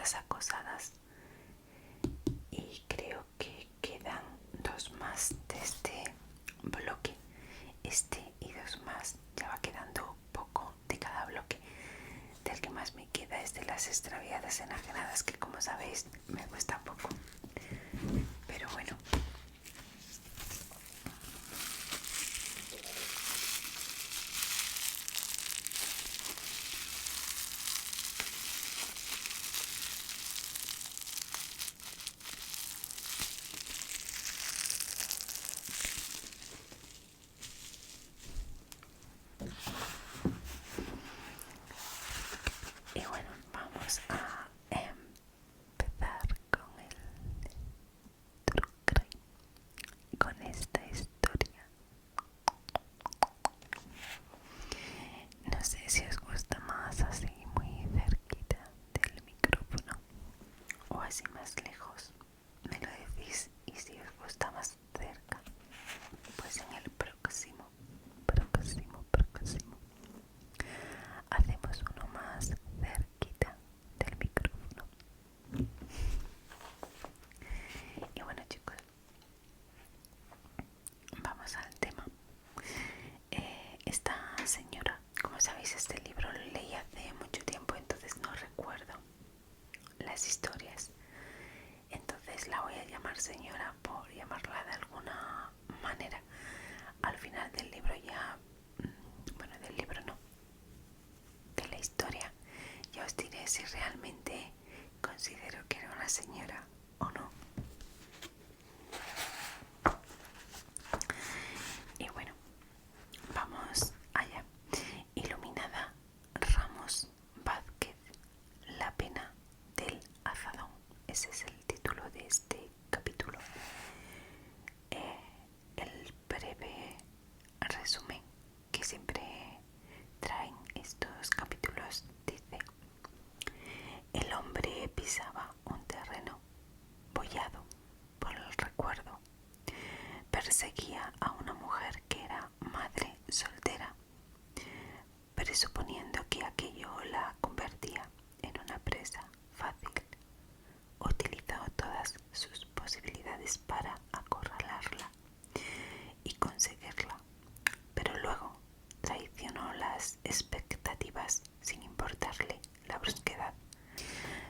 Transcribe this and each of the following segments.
todas acosadas. Y creo que quedan 2 más de este bloque. Este y 2 más. Ya va quedando poco de cada bloque. Del que más me queda es de las extraviadas enajenadas, que como sabéis me cuesta poco. Pero bueno. Y bueno, vamos a empezar con el true crime, con esta historia. No sé si os gusta más así muy cerquita del micrófono o así más lejos. Me lo decís, y si os gusta más cerca, pues en el próximo hacemos uno más cerquita del micrófono. Y bueno, chicos, vamos al tema. Esta señora, como sabéis, este libro lo leí hace mucho tiempo, entonces no recuerdo las historias. Entonces la voy a llamar señora por llamarla de alguna manera. Al final del libro ya, bueno, del libro no, de la historia, ya os diré si realmente considero que era una señora o no. Y bueno, vamos allá. Iluminada Ramos Vázquez, la pena del azadón. Ese es el título de este capítulo. El breve resumen que siempre traen estos capítulos dice: el hombre pisaba un terreno bollado por el recuerdo. Perseguía a una mujer que era madre soltera, presuponiendo que aquello la convertía en una presa fácil. Utilizó todas sus posibilidades para acorralarla y conseguirla, pero luego traicionó las expectativas sin importarle la brusquedad.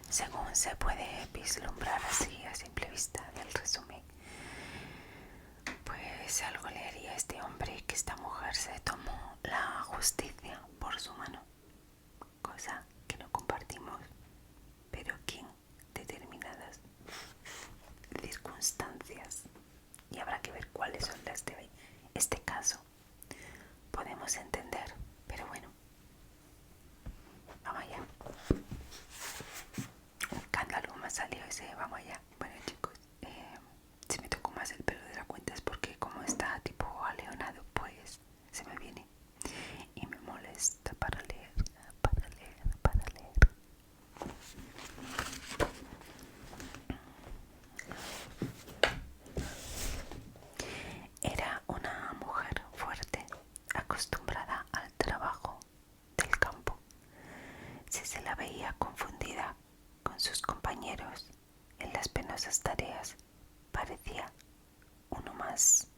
Según se puede vislumbrar así a simple vista del resumen, pues algo le haría a este hombre que esta mujer se tomó la justicia por su mano, cosa que no compartimos, pero que en determinadas circunstancias, y habrá que ver cuáles son las de este caso, podemos entender. Pero bueno, vamos allá. Un escándalo me ha salido ese, vamos allá. Bueno, chicos, si me toco más el pelo de la cuenta es porque como está tipo aleonado, pues se me viene y me molesta para leer. Era una mujer fuerte, acostumbrada al trabajo del campo. Si se la veía confundida con sus compañeros en las penosas tareas, parecía uno más.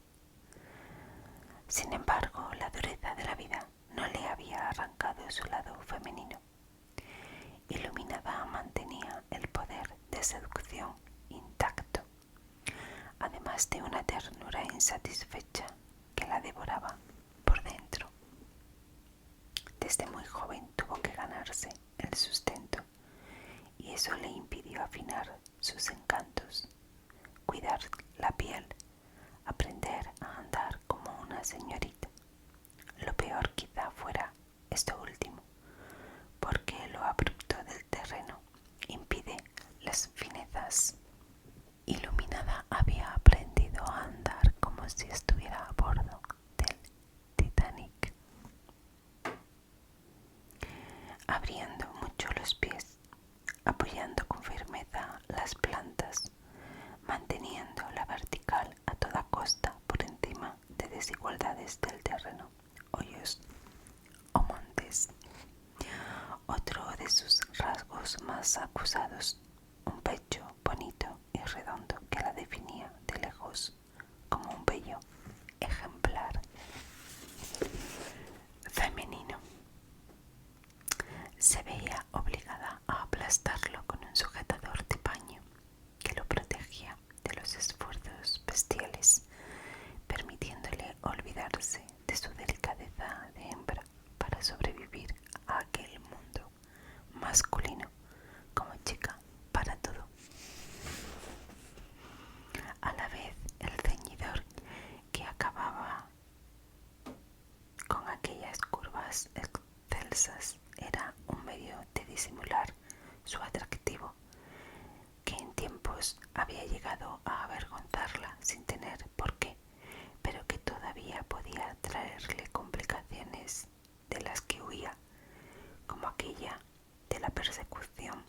Sin embargo, la dureza de la vida no le había arrancado su lado femenino. Iluminada mantenía el poder de seducción intacto, además de una ternura insatisfecha que la devoraba por dentro. Desde muy joven tuvo que ganarse el sustento y eso le impidió afinar sus encantos, cuidar la piel, aprender a andar como una señorita. Lo peor quizá fuera esto último, porque lo abrupto del terreno impide las finezas. Iluminada había aprendido a andar como si estuviera a bordo del Titanic, abriendo mucho los pies, apoyando con firmeza las plantas, manteniendo la vertical a toda costa por encima de desigualdades del terreno, hoyos o montes. Otro de sus rasgos más acusados su atractivo, que en tiempos había llegado a avergonzarla sin tener por qué, pero que todavía podía traerle complicaciones de las que huía, como aquella de la persecución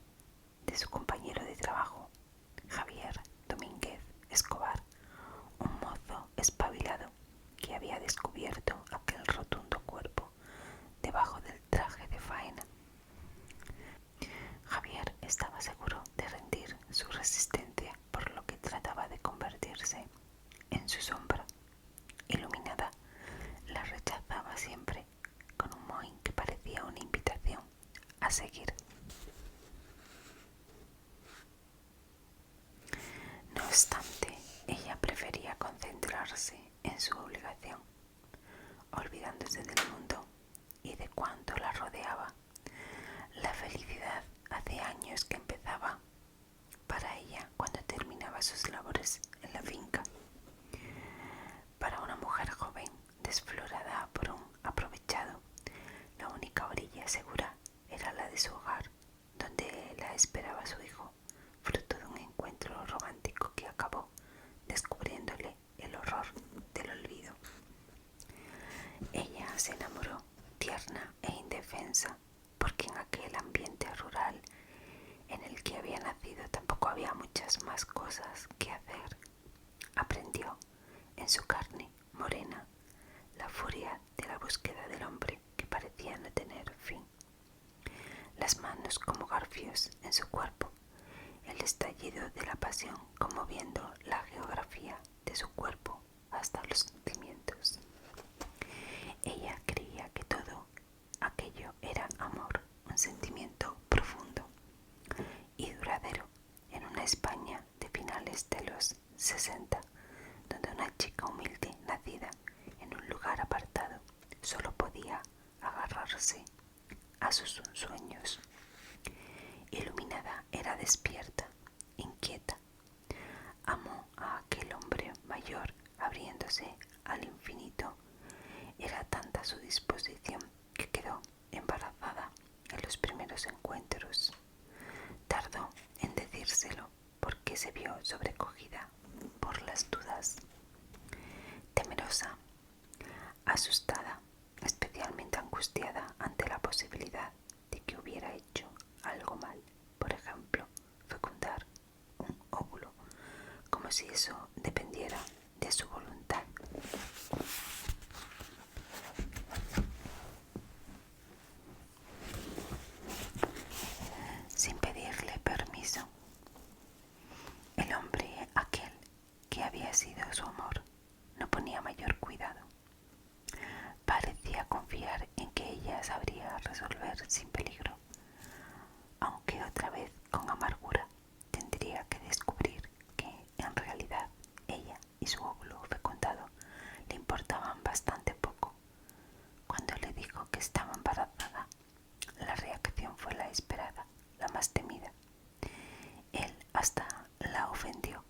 de su compañero de trabajo, Javier Domínguez Escobar, un mozo espabilado que había descubierto aquel rotundo cuerpo debajo del traje de faena. Javier estaba seguro de rendir su resistencia, por lo que trataba de convertirse en su sombra. Iluminada la rechazaba siempre con un mohín que parecía una invitación a seguir. No obstante, ella prefería concentrarse en su obligación, olvidándose del mundo y de cuanto la rodeaba. La felicidad hace años que empezaba para ella cuando terminaba sus labores en la finca. Para una mujer joven, desflorada por un aprovechado, la única orilla segura era la de su hogar, donde la esperaba su hijo, fruto de un encuentro romántico que acabó descubriéndole el horror del olvido. Ella se enamoró, tierna e indefensa, porque en aquel ambiente rural en el que había nacido tampoco había muchas más cosas que hacer. Aprendió en su carne morena la furia de la búsqueda del hombre que parecía no tener fin. Las manos como garfios en su cuerpo, el estallido de la pasión conmoviendo la geografía de su cuerpo hasta los sentimientos. Ella creía que todo aquello era amor, un sentimiento profundo y duradero en una España de finales de los 60, donde una chica humilde nacida en un lugar apartado solo podía agarrarse a sus sueños. Iluminada era despierta, inquieta. Amó a aquel hombre mayor abriéndose al infinito. Era tanta su disposición que quedó embarazada en los primeros encuentros. Tardó en decírselo porque se vio sobrecogida por las dudas. Temerosa, asustada, especialmente angustiada ante la posibilidad de que hubiera hecho algo mal, por ejemplo, fecundar un óvulo, como si eso dependiera de su voluntad. Sin pedirle permiso, el hombre aquel que había sido su amor no ponía mayor cuidado. Parecía confiar en que ella sabría resolver sin peligro, aunque otra vez con amargura tendría que descubrir que en realidad ella y su óvulo fecundado le importaban bastante poco. Cuando le dijo que estaba embarazada, la reacción fue la esperada, la más temida. Él hasta la ofendió,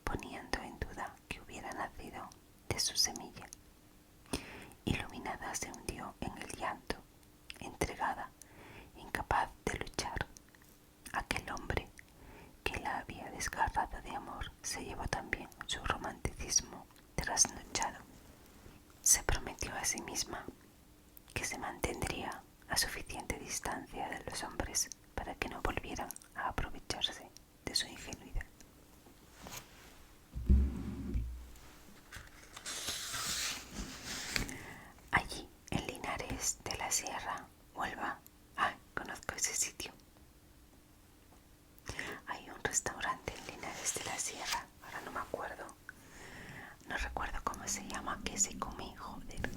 poniendo en duda que hubiera nacido de su semilla. Iluminada se hundió en el llanto, entregada, incapaz de luchar. Aquel hombre que la había desgarrado de amor se llevó también su romanticismo trasnochado. Se prometió a sí misma que se mantendría a suficiente distancia de los hombres para que no volvieran a aprovecharse de su ingenuidad. Allí, en Linares de la Sierra, Huelva, conozco ese sitio. Hay un restaurante en Linares de la Sierra, ahora no me acuerdo, no recuerdo cómo se llama, que se come, joder,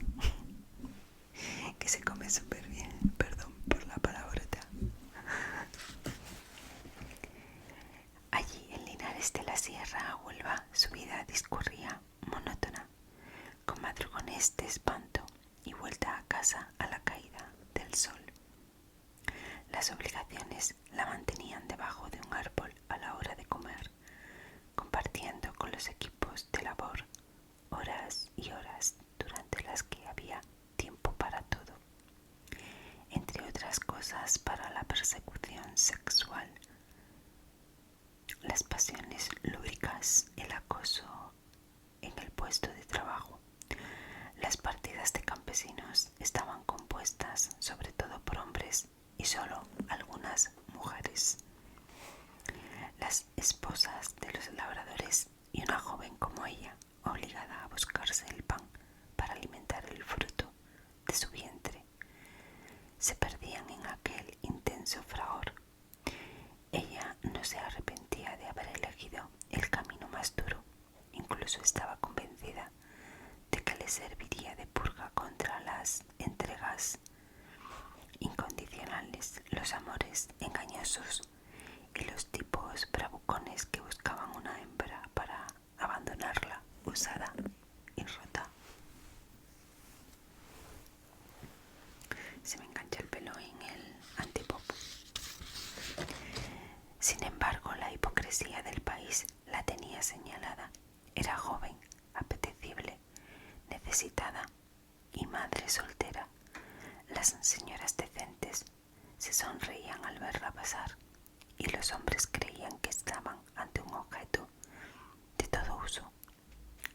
que se come súper bien, perdón por la palabrota. Allí en Linares de la Sierra, Huelva, su vida discurría monótona, con madrugones de espanto y vuelta a casa a la caída del sol. Las obligaciones la mantenían debajo de un árbol a la hora de comer, compartiendo con los equipos de labor horas y horas durante las que había tiempo para todo. críticas, el acoso en el puesto de trabajo. Las partidas de campesinos estaban compuestas sobre todo por hombres y solo algunas mujeres. Las esposas de los labradores y una joven como ella, obligada a buscarse el pan para alimentar el fruto de su vientre, se perdían en aquel intenso fragor. Ella no se arrepentía de haber elegido el camino más duro, incluso estaba convencida de que le serviría de purga contra las entregas incondicionales, los amores engañosos y los tipos bravucones que buscaban una hembra para abandonarla usada y rota. Se me engancha el pelo en el antipop. Sin embargo, la hipocresía del país la tenía señalada. Era joven, apetecible, necesitada y madre soltera. Las señoras decentes se sonreían al verla pasar y los hombres creían que estaban ante un objeto de todo uso.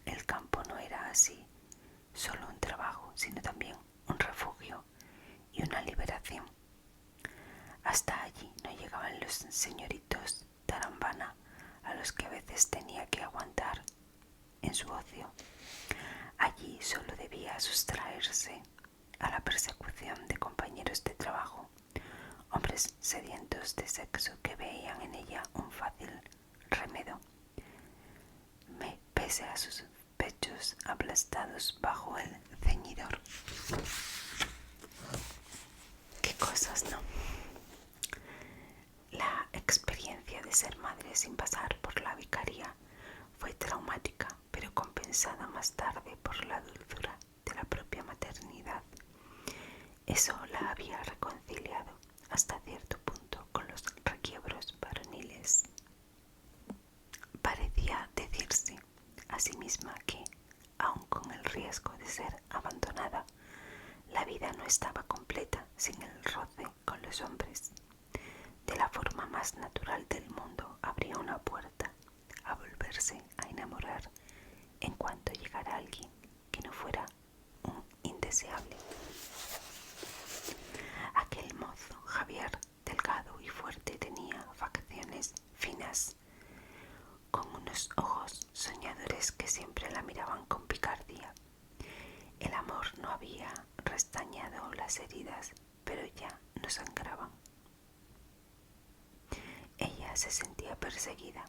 El campo no era así solo un trabajo, sino también un refugio y una liberación. Hasta allí no llegaban los señoritos tarambana a los que a veces tenía que aguantar en su ocio. Allí solo debía sustraerse a la persecución de compañeros de trabajo, hombres sedientos de sexo que veían en ella un fácil remedio, pese a sus pechos aplastados bajo el ceñidor. Qué cosas, ¿no? La experiencia de ser madre sin pasar por la vicaría fue traumática, pero compensada más tarde por la dulzura de la propia maternidad. Eso la había reconciliado hasta cierto punto con los requiebros varoniles. Parecía decirse a sí misma que, aun con el riesgo de ser abandonada, la vida no estaba completa sin el roce con los hombres. De la forma más natural del mundo abría una puerta a volverse a enamorar en cuanto llegara alguien que no fuera un indeseable. Aquel mozo, Javier, delgado y fuerte, tenía facciones finas, con unos ojos soñadores que siempre la miraban con picardía. El amor no había restañado las heridas, pero ya no sangraban. Ella se sentía perseguida,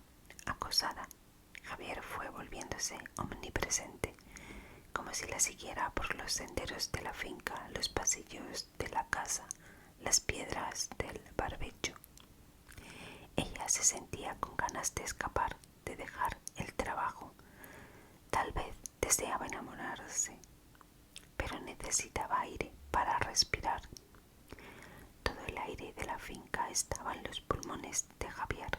acosada. Javier fue volviéndose omnipresente, como si la siguiera por los senderos de la finca, los pasillos de la casa, las piedras del barbecho. Ella se sentía con ganas de escapar, de dejar el trabajo. Tal vez deseaba enamorarse, pero necesitaba aire para respirar. Todo el aire de la finca estaba en los pulmones de Javier.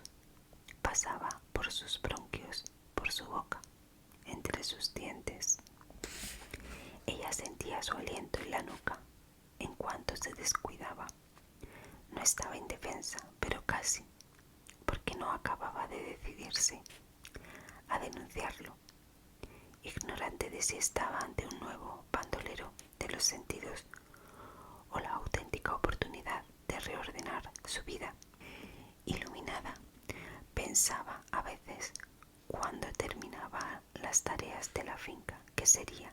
Pasaba por sus bronquios, por su boca, entre sus dientes. Ella sentía su aliento en la nuca en cuanto se descuidaba. No estaba indefensa, pero casi, porque no acababa de decidirse a denunciarlo, ignorante de si estaba ante un nuevo bandolero de los sentidos o la auténtica oportunidad de reordenar su vida. Iluminada, pensaba a veces, cuando terminaba las tareas de la finca, que sería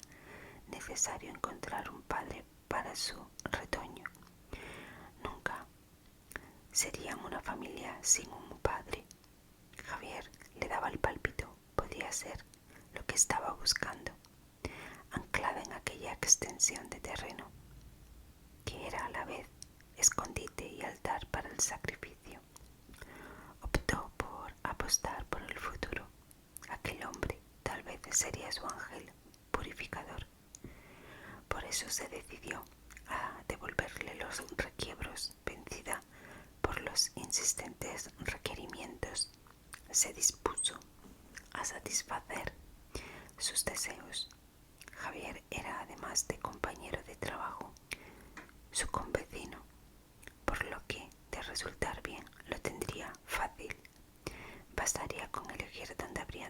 necesario encontrar un padre para su retoño. Nunca serían una familia sin un padre. Javier le daba el pálpito, podría ser lo que estaba buscando, anclada en aquella extensión de terreno, que era a la vez escondite y altar para el sacrificio. Optó por apostar por el futuro. Aquel hombre tal vez sería su ángel purificador. Por eso se decidió a devolverle los requiebros, vencida por los insistentes requerimientos. Se dispuso a satisfacer sus deseos. Javier era, además de compañero de trabajo, su convecino, por lo que, de resultar bien, lo tendría fácil. Bastaría con elegir dónde habrían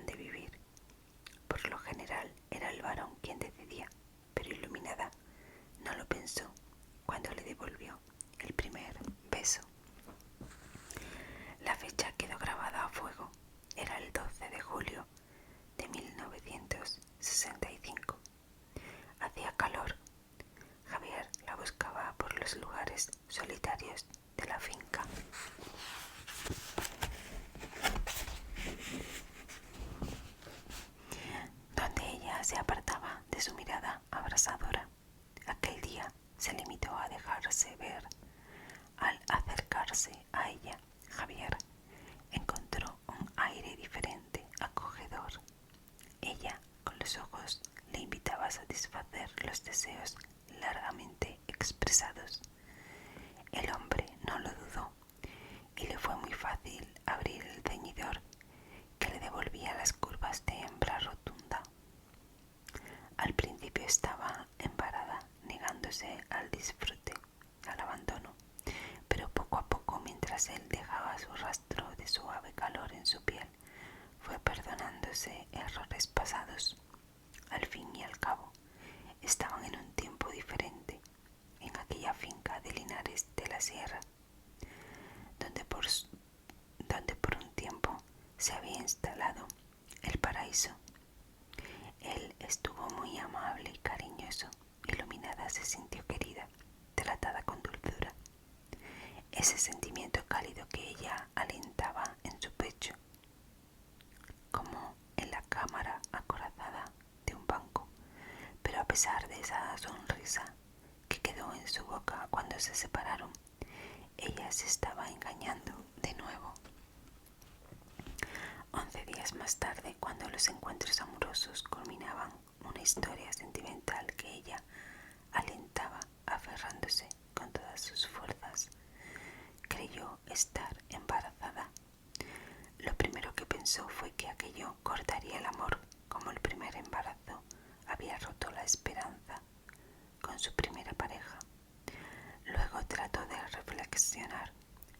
mientras él dejaba su rastro de suave calor en su piel, fue perdonándose errores pasados. Al fin y al cabo, estaban en un tiempo diferente, en aquella finca de Linares de la Sierra, donde por un tiempo se había instalado el paraíso. Él estuvo muy amable y cariñoso. Iluminada se sintió querida, tratada con dulzura. Ese sentimiento cálido que ella alentaba en su pecho, como en la cámara acorazada de un banco, pero a pesar de esa sonrisa que quedó en su boca cuando se separaron, ella se estaba engañando de nuevo. 11 días más tarde, cuando los encuentros amorosos culminaban, una historia sentimental que ella alentaba aferrándose con todas sus fuerzas, creyó estar embarazada. Lo primero que pensó fue que aquello cortaría el amor, como el primer embarazo había roto la esperanza con su primera pareja. Luego trató de reflexionar.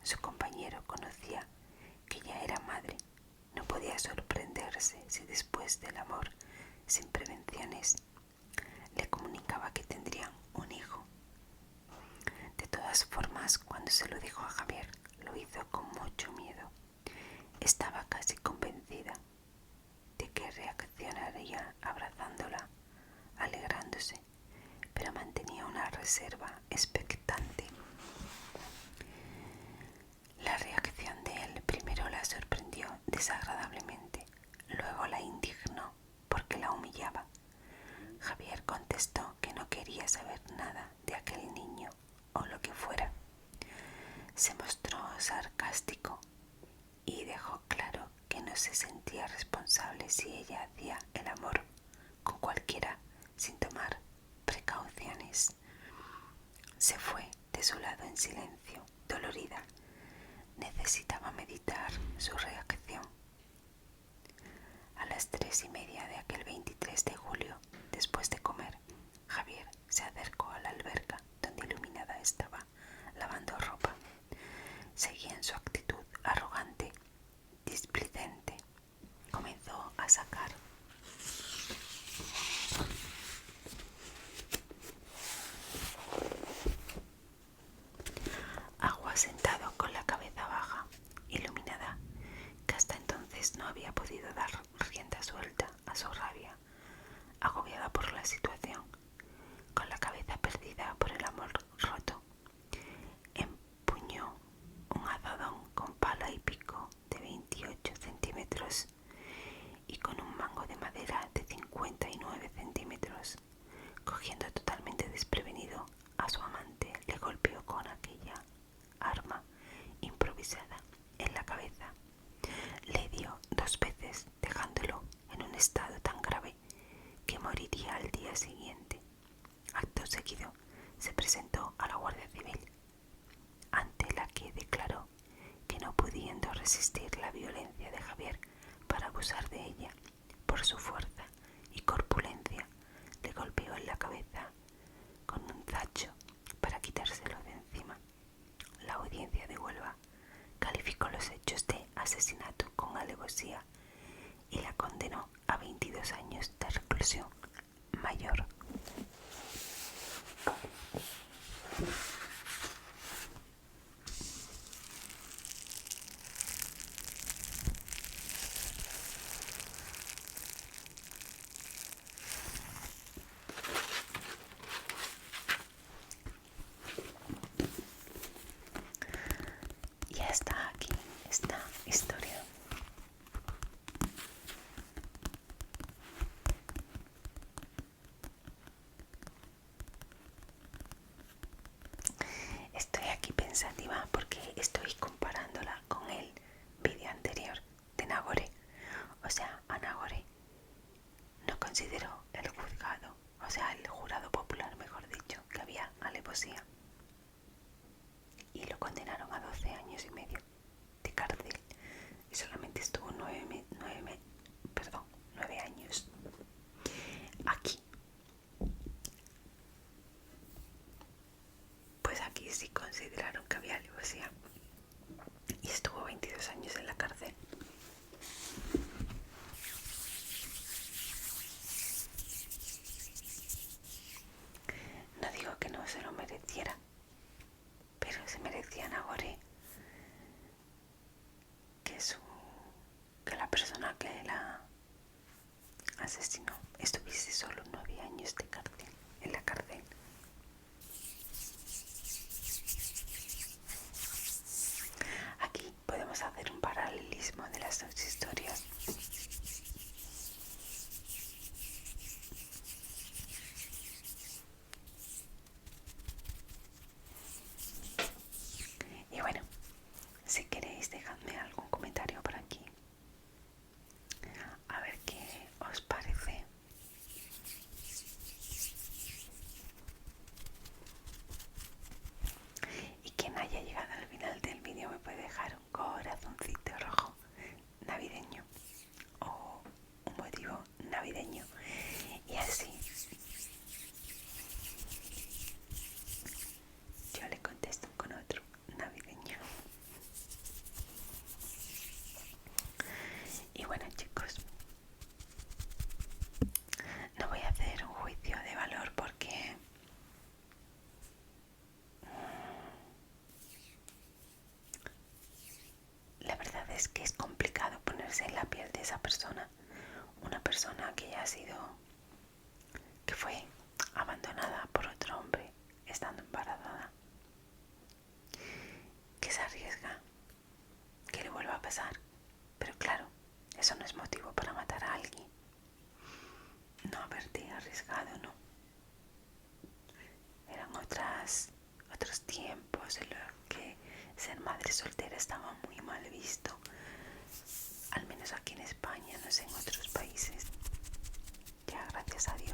Su compañero conocía que ya era madre. No podía sorprenderse si después del amor, sin prevenciones, le comunicaba que tendrían un hijo. De todas formas, cuando se lo dijo a Javier, lo hizo con mucho miedo. Estaba casi convencida de que reaccionaría abrazándola, alegrándose, pero mantenía una reserva expectante. La reacción de él primero la sorprendió desagradablemente, luego la indignó porque la humillaba. Javier contestó que no quería saber nada de aquel niño o lo que fuera. Se mostró sarcástico y dejó claro que no se sentía responsable si ella hacía el amor con cualquiera sin tomar precauciones. Se fue de su lado en silencio, dolorida. Necesitaba meditar su reacción. A las 3:30 de aquel 23 de julio, después de comer, Javier se acercó a la alberca donde Iluminada estaba lavando ropa. Seguía en su actitud arrogante, displicente. Comenzó a sacar agua sentado con la cabeza baja. Iluminada, que hasta entonces no había podido dar rienda suelta a su rabia, agobiada por la situación, con la cabeza perdida por el amor roto, empuñó un azadón con pala y pico de 28 centímetros y con un mango de madera de 59 centímetros. Cogiendo totalmente desprevenido a su amante, le golpeó con aquella arma improvisada en la cabeza. Le dio 2 veces, dejándolo en un estado tan grave que moriría al día siguiente. Acto seguido, se presentó a la Guardia Civil, ante la que declaró que, no pudiendo resistir la violencia de Javier para abusar de ella, por su fuerza y corpulencia, le golpeó en la cabeza con un zacho para quitárselo de encima. La audiencia de Huelva calificó los hechos de asesinato con alevosía y la condenó a 22 años de reclusión mayor. Y hasta aquí esta historia. Estoy aquí pensativa porque estoy comparándola con el vídeo anterior de Nagore. O sea, a Nagore no consideró el juzgado, o sea, el jurado popular, mejor dicho, que había alevosía, y lo condenaron a 12 años y medio de cárcel y solamente estuvo 9 años. Aquí, pues aquí sí consideraron que había alevosía. que la persona que la asesinó estuviese solo 9 años de cárcel, en la cárcel. Aquí podemos hacer un paralelismo de las dos historias. Y bueno, si queréis dejadme algún comentario por aquí, a ver qué os parece. Y quien haya llegado al final del vídeo me puede dejar un corazoncito rojo navideño o un motivo navideño, y así yo le contesto con otro navideño. Y bueno, chicos, no voy a hacer un juicio de valor porque la verdad es que es complicado ponerse en la piel de esa persona. Una persona que ya ha sido, que fue abandonada por otro hombre estando embarazada, que se arriesga, que le vuelva a pasar. Pero claro, eso no es motivo para matar a alguien. No haberte arriesgado, no. Eran otros tiempos en los que ser madre soltera estaba muy mal visto. Al menos aquí en España, no sé, en otros países. Ya gracias a Dios